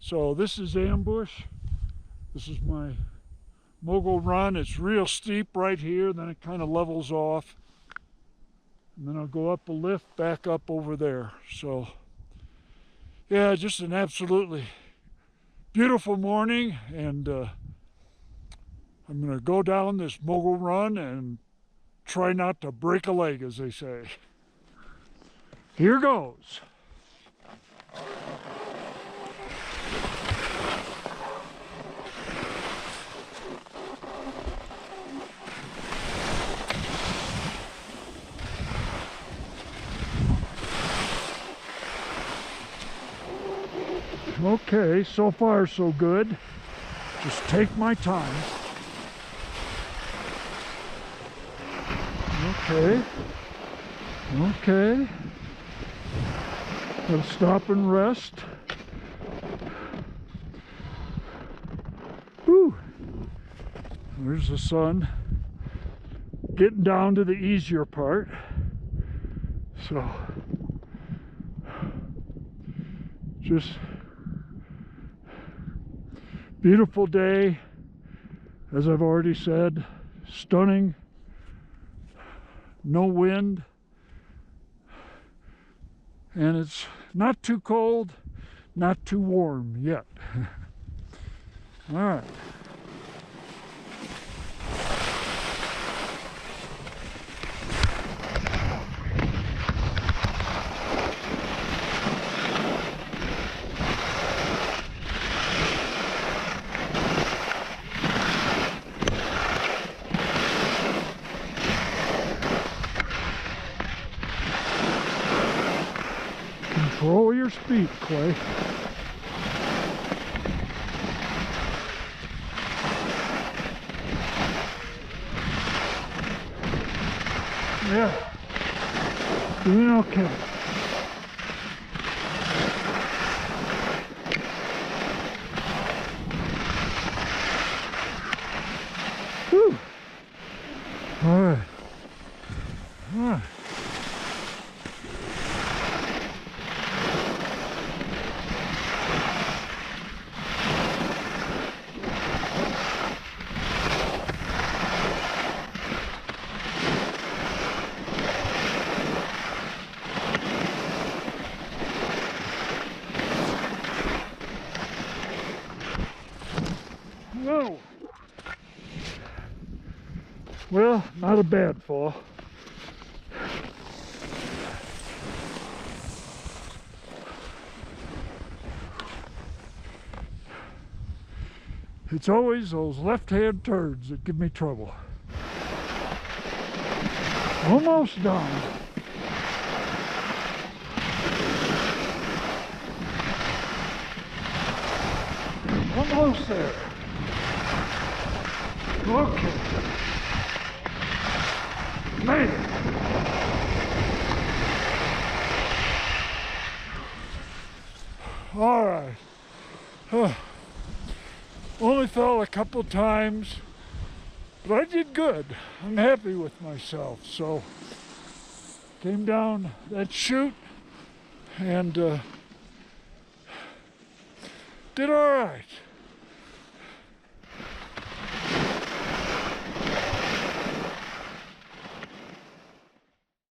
So this is Ambush. This is my Mogul Run. It's real steep right here, then it kind of levels off. And then I'll go up a lift, back up over there. So yeah, just an absolutely beautiful morning, and I'm gonna go down this Mogul Run and try not to break a leg, as they say. Here goes. Okay, so far so good. Just take my time. Okay. Gotta stop and rest. Whew. There's the sun. Getting down to the easier part. So, just beautiful day, as I've already said. Stunning. No wind. And it's not too cold, not too warm yet. All right. Control your speed, Clay. Yeah, doing okay. Whew. All right. All right. Whoa! Well, not a bad fall. It's always those left-hand turns that give me trouble. Almost done. Almost there. Okay. Made it. All right. Only fell a couple times, but I did good. I'm happy with myself. So came down that chute and did all right.